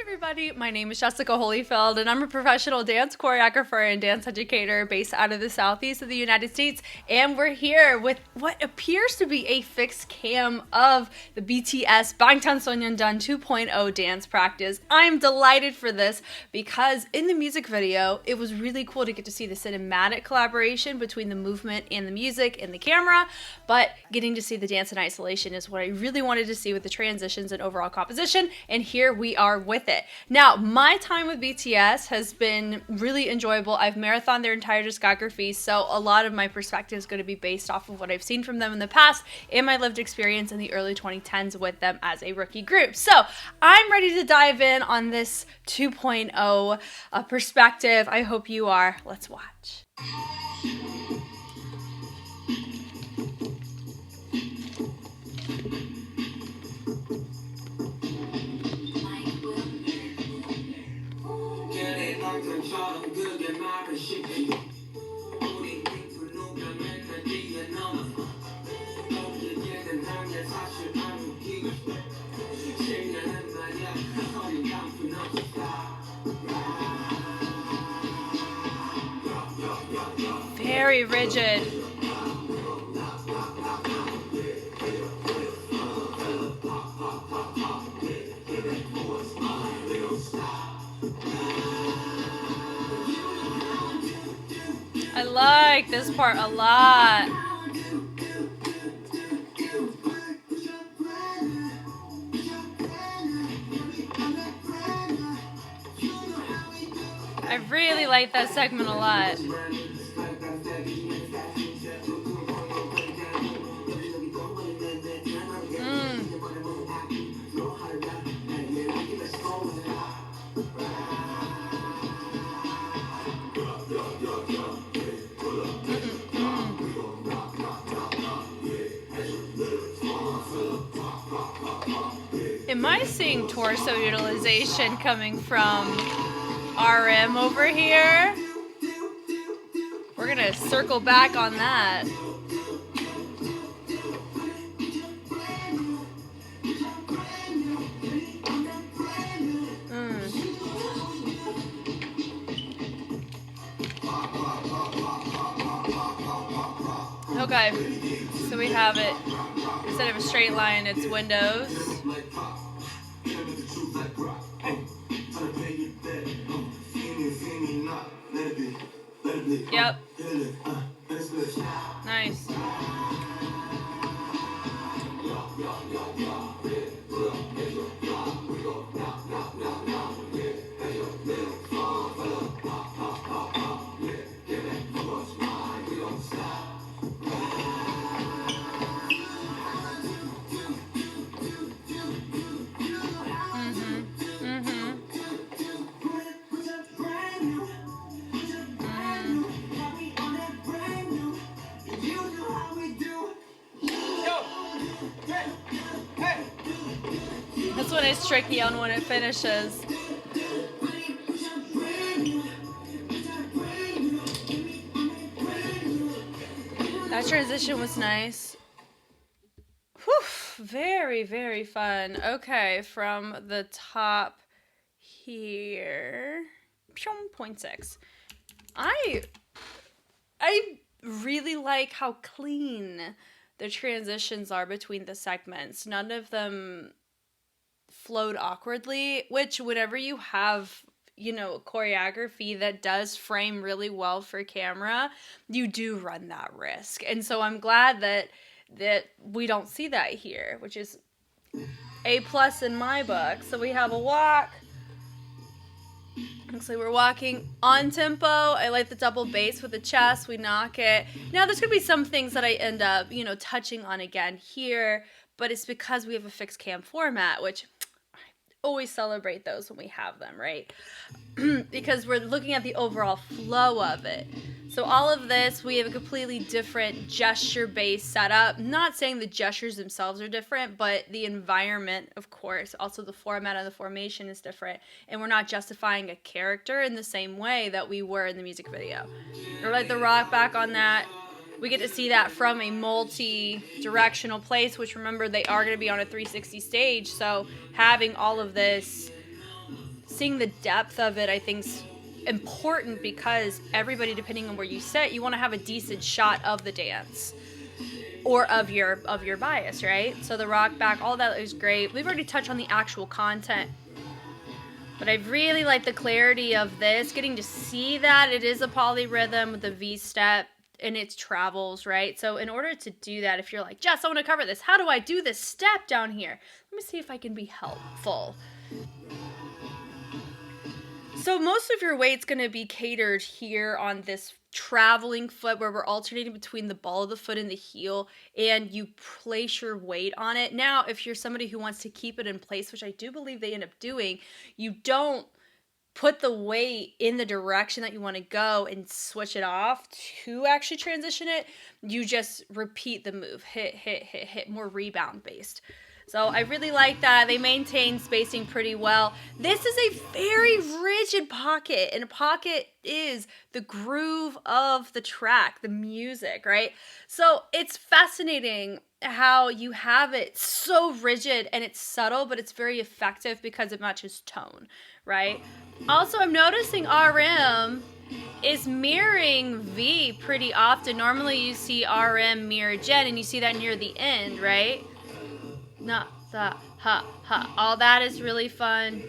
Everybody, my name is Jessica Holyfield and I'm a professional dance choreographer and dance educator based out of the southeast of the United States, and we're here with what appears to be a fixed cam of the BTS 방탄소년단 2.0 dance practice. I'm delighted for this because in the music video it was really cool to get to see the cinematic collaboration between the movement and the music and the camera, but getting to see the dance in isolation is what I really wanted to see with the transitions and overall composition, and here we are with it. Now, my time with BTS has been really enjoyable. I've marathoned their entire discography, so a lot of my perspective is going to be based off of what I've seen from them in the past and my lived experience in the early 2010s with them as a rookie group. So I'm ready to dive in on this 2.0 perspective. I hope you are. Let's watch. Very rigid. I like this part a lot. I really like that segment a lot. Am I seeing torso utilization coming from RM over here? We're gonna circle back on that. Okay, so we have it. Instead of a straight line, it's windows. Yep. Nice. This one is tricky on when it finishes. That transition was nice. Whew, very, very fun. Okay, from the top here. 0.6. I really like how clean the transitions are between the segments. None of them flowed awkwardly, which whenever you have, choreography that does frame really well for camera, you do run that risk. And so I'm glad that we don't see that here, which is A+ in my book. So we have a walk. Looks like we're walking on tempo. I like the double bass with the chest. We knock it. Now there's gonna be some things that I end up, touching on again here, but it's because we have a fixed cam format, which I always celebrate those when we have them, right? Because we're looking at the overall flow of it. So all of this, we have a completely different gesture-based setup. Not saying the gestures themselves are different, but the environment, of course, also the format and the formation is different. And we're not justifying a character in the same way that we were in the music video. Or like the rock back on that. We get to see that from a multi-directional place, which remember they are going to be on a 360 stage. So having all of this seeing the depth of it, I think, is important because everybody, depending on where you sit, you want to have a decent shot of the dance or of your bias, right? So the rock back, all that is great. We've already touched on the actual content, but I really like the clarity of this, getting to see that it is a polyrhythm with the V step and its travels, right? So in order to do that, if you're like, Jess, I want to cover this, how do I do this step down here? Let me see if I can be helpful. So most of your weight's going to be catered here on this traveling foot where we're alternating between the ball of the foot and the heel, and you place your weight on it. Now, if you're somebody who wants to keep it in place, which I do believe they end up doing, you don't put the weight in the direction that you want to go and switch it off to actually transition it. You just repeat the move, hit, hit, hit, hit, more rebound based. So I really like that. They maintain spacing pretty well. This is a very rigid pocket, and a pocket is the groove of the track, the music, right? So it's fascinating how you have it so rigid and it's subtle, but it's very effective because it matches tone, right? Also, I'm noticing RM is mirroring V pretty often. Normally you see RM mirror Jen, and you see that near the end, right? Na, sa, ha, ha. All that is really fun.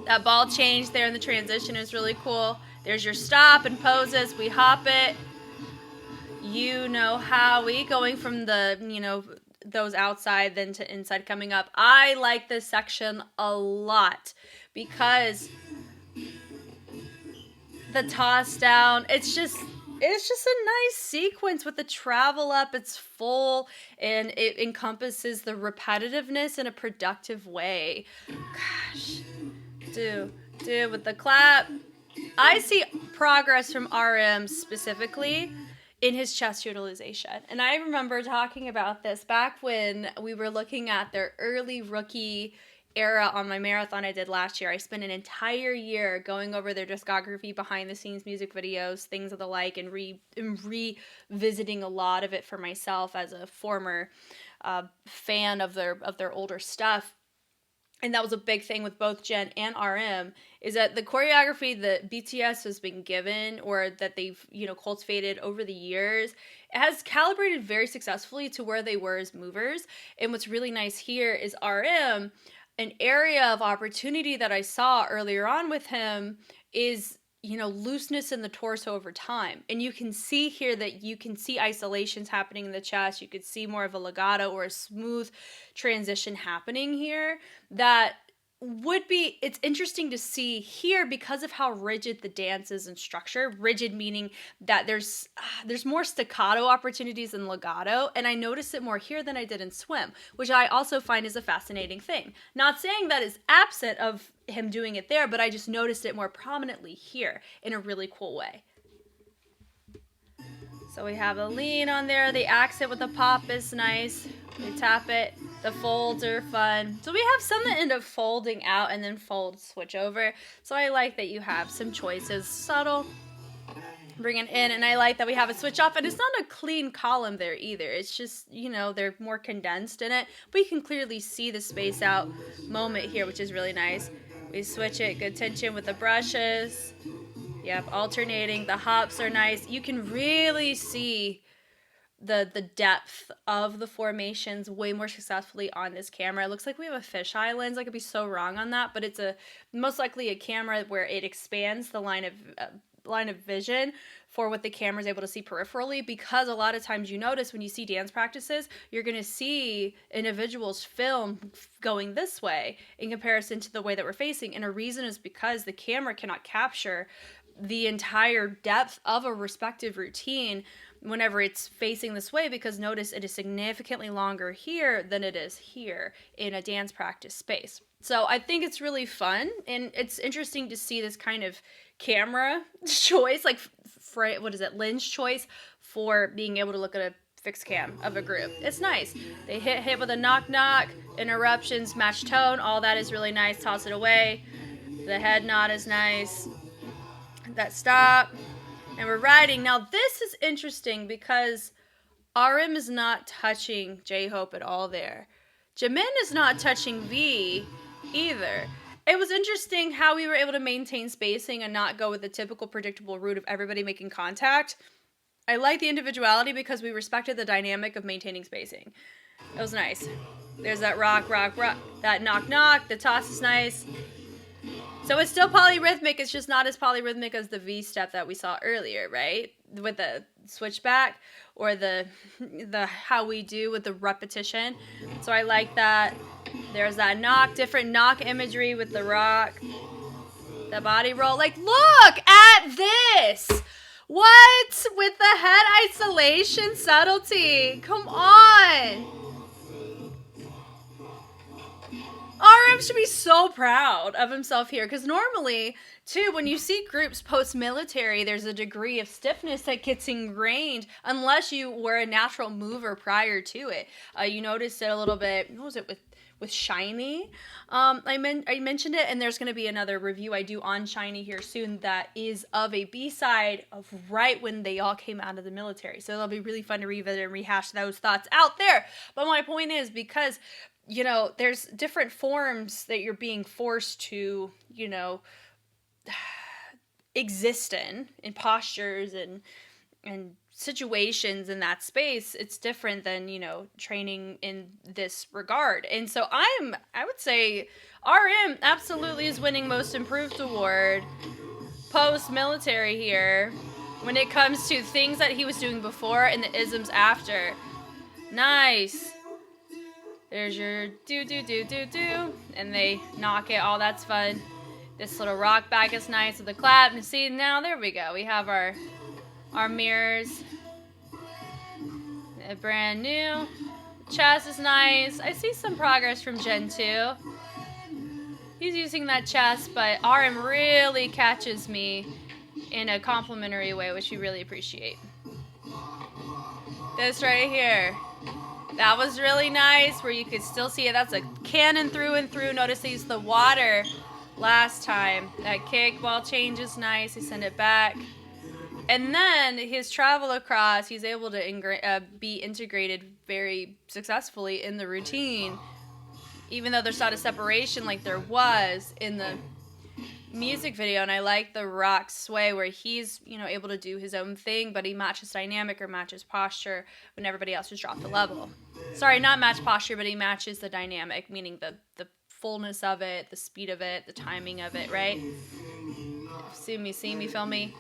That ball change there in the transition is really cool. There's your stop and poses. We hop it. You know how we going from the, those outside then to inside coming up. I like this section a lot because the toss down, it's just a nice sequence with the travel up. It's full and it encompasses the repetitiveness in a productive way. Gosh, do with the clap. I see progress from RM specifically in his chest utilization. And I remember talking about this back when we were looking at their early rookie era on my marathon I did last year. I spent an entire year going over their discography, behind the scenes music videos, things of the like, and revisiting a lot of it for myself as a former fan of their older stuff. And that was a big thing with both Jen and RM, is that the choreography that BTS has been given, or that they've, cultivated over the years, it has calibrated very successfully to where they were as movers. And what's really nice here is RM, an area of opportunity that I saw earlier on with him is, looseness in the torso over time. And you can see here that you can see isolations happening in the chest. You could see more of a legato or a smooth transition happening here that it's interesting to see here because of how rigid the dance is in structure. Rigid meaning that there's more staccato opportunities in legato, and I notice it more here than I did in swim, which I also find is a fascinating thing. Not saying that is absent of him doing it there, but I just noticed it more prominently here in a really cool way. So we have a lean on there. The accent with the pop is nice. We tap it. The folds are fun. So we have some that end up folding out and then fold switch over. So I like that you have some choices. Subtle, bring it in, and I like that we have a switch off. And it's not a clean column there either. It's just, they're more condensed in it. But you can clearly see the space out moment here, which is really nice. We switch it, good tension with the brushes. Yep, alternating. The hops are nice. You can really see the depth of the formations way more successfully on this camera. It looks like we have a fisheye lens. I could be so wrong on that, but it's most likely a camera where it expands the line of vision for what the camera is able to see peripherally, because a lot of times you notice when you see dance practices, you're going to see individuals film going this way in comparison to the way that we're facing. And a reason is because the camera cannot capture the entire depth of a respective routine whenever it's facing this way, because notice it is significantly longer here than it is here in a dance practice space. So I think it's really fun, and it's interesting to see this kind of camera choice, like lens choice for being able to look at a fixed cam of a group. It's nice. They hit with a knock, interruptions, match tone, all that is really nice. Toss it away. The head nod is nice. That stop. And we're riding. Now this is interesting because RM is not touching JHOPE at all there. JIMIN is not touching V either. it was interesting how we were able to maintain spacing and not go with the typical predictable route of everybody making contact. I like the individuality because we respected the dynamic of maintaining spacing. It was nice. There's that rock, rock, rock. That knock, knock. The toss is nice. So it's still polyrhythmic. It's just not as polyrhythmic as the V step that we saw earlier, right? With the switchback or the how we do with the repetition. So I like that. There's that knock, different knock imagery with the rock. The body roll. Like, look at this. What? With the head isolation subtlety. Come on. RM should be so proud of himself here, because normally, too, when you see groups post-military, there's a degree of stiffness that gets ingrained unless you were a natural mover prior to it. You noticed it a little bit, what was it, with SHINee? I mentioned it, and there's going to be another review I do on SHINee here soon that is of a B-side of right when they all came out of the military. So it'll be really fun to revisit and rehash those thoughts out there. But my point is, because you know, there's different forms that you're being forced to, you know, exist in postures and situations in that space. It's different than, you know, training in this regard. And so I would say RM absolutely is winning Most Improved Award post-military here when it comes to things that he was doing before and the isms after. Nice. There's your do, and they knock it. Oh, that's fun. This little rock back is nice with the clap. And see, now, there we go. We have our mirrors. Brand new. Chest is nice. I see some progress from Gen 2. He's using that chest, but RM really catches me in a complimentary way, which we really appreciate. This right here. That was really nice, where you could still see it. That's a cannon through and through. Notice they used the water last time. That kick ball change is nice. They send it back. And then his travel across, he's able to be integrated very successfully in the routine, even though there's not a separation like there was in the music video. And I like the rock sway where he's, you know, able to do his own thing, but he matches dynamic or matches posture when everybody else has dropped the level. Sorry, not match posture, but he matches the dynamic, meaning the fullness of it, the speed of it, the timing of it, right? See me, feel me.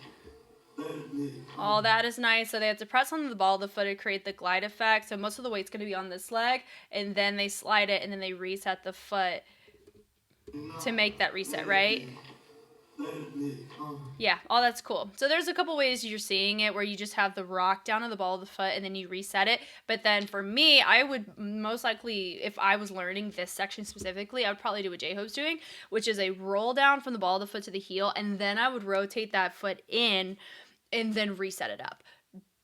All that is nice. So they have to press on the ball of the foot to create the glide effect. So most of the weight's going to be on this leg, and then they slide it, and then they reset the foot to make that reset, right? Yeah, all that's cool. So there's a couple ways you're seeing it where you just have the rock down on the ball of the foot and then you reset it. But then for me, I would most likely, if I was learning this section specifically, I would probably do what JHOPE's doing, which is a roll down from the ball of the foot to the heel, and then I would rotate that foot in and then reset it up.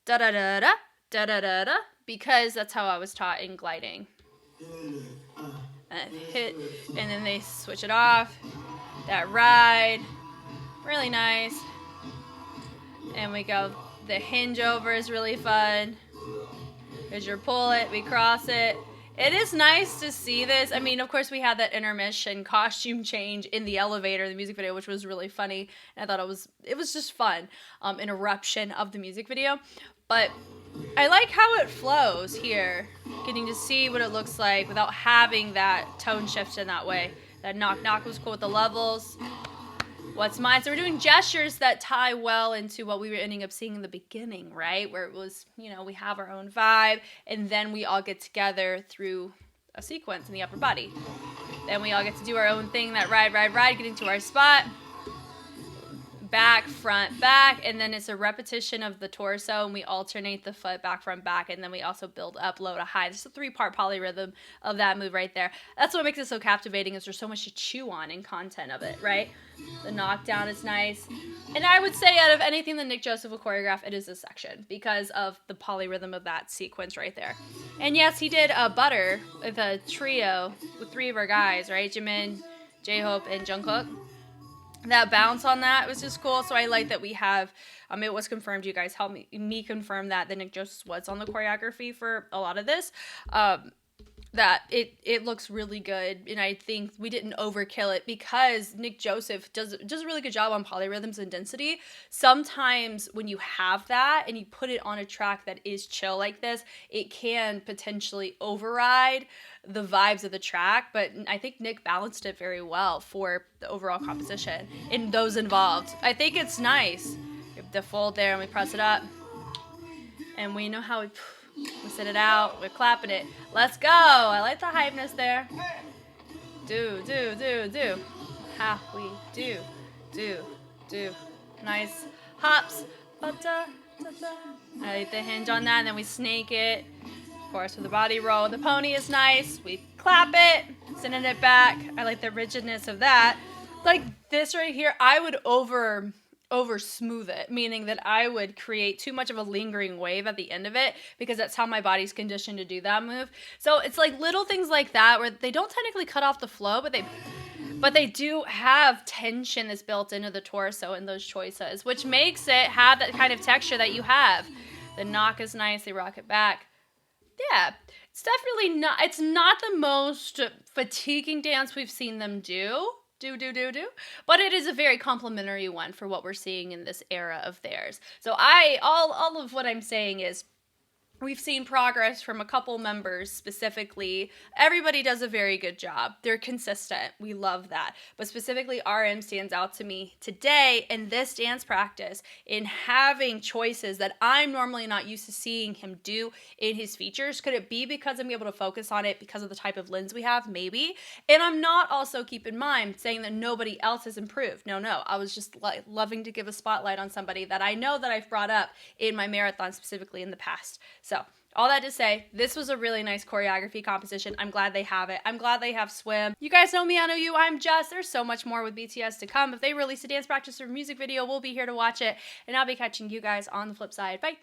Da-da-da-da, da-da-da-da, because that's how I was taught in gliding. And hit, and then they switch it off. That ride. Really nice. And we go, the hinge over is really fun. There's your pull it, we cross it. It is nice to see this. I mean, of course, we had that intermission costume change in the elevator, the music video, which was really funny. And I thought it was just fun, interruption of the music video. But I like how it flows here, getting to see what it looks like without having that tone shift in that way. That knock was cool with the levels. What's mine? So we're doing gestures that tie well into what we were ending up seeing in the beginning, right? Where it was, you know, we have our own vibe, and then we all get together through a sequence in the upper body. Then we all get to do our own thing, that ride, getting to our spot. Back, front, back, and then it's a repetition of the torso, and we alternate the foot back, front, back, and then we also build up, low to high. There's a 3-part polyrhythm of that move right there. That's what makes it so captivating, is there's so much to chew on in content of it, right? The knockdown is nice. And I would say out of anything that Nick Joseph will choreograph, it is this section because of the polyrhythm of that sequence right there. And yes, he did a Butter with a trio with 3 of our guys, right? JIMIN, JHOPE, and JUNGKOOK. That bounce on that was just cool. So I like that we have, it was confirmed, you guys helped me confirm that Nick Joseph was on the choreography for a lot of this. that it looks really good, and I think we didn't overkill it because Nick Joseph does a really good job on polyrhythms and density. Sometimes when you have that and you put it on a track that is chill like this, it can potentially override the vibes of the track, but I think Nick balanced it very well for the overall composition in those involved. I think it's nice. We have the fold there and we press it up, and we know how we sit it out. We're clapping it. Let's go. I like the hypeness there. Do. How we do. Nice hops. I like the hinge on that, and then we snake it. Of course, with the body roll. The pony is nice. We clap it, sending it back. I like the rigidness of that. Like this right here, I would over smooth it, meaning that I would create too much of a lingering wave at the end of it because that's how my body's conditioned to do that move. So it's like little things like that where they don't technically cut off the flow, but they do have tension that's built into the torso in those choices, which makes it have that kind of texture that you have. The knock is nice. They rock it back. Yeah, it's definitely not, it's not the most fatiguing dance we've seen them do, but it is a very complimentary one for what we're seeing in this era of theirs. So all of what I'm saying is we've seen progress from a couple members specifically. Everybody does a very good job. They're consistent. We love that. But specifically, RM stands out to me today in this dance practice in having choices that I'm normally not used to seeing him do in his features. Could it be because I'm able to focus on it because of the type of lens we have? Maybe. And I'm not also, keep in mind, saying that nobody else has improved. No. I was just loving to give a spotlight on somebody that I know that I've brought up in my marathon specifically in the past. So all that to say, this was a really nice choreography composition. I'm glad they have it. I'm glad they have swim. You guys know me, I know you, I'm Jess. There's so much more with BTS to come. If they release a dance practice or music video, we'll be here to watch it. And I'll be catching you guys on the flip side. Bye.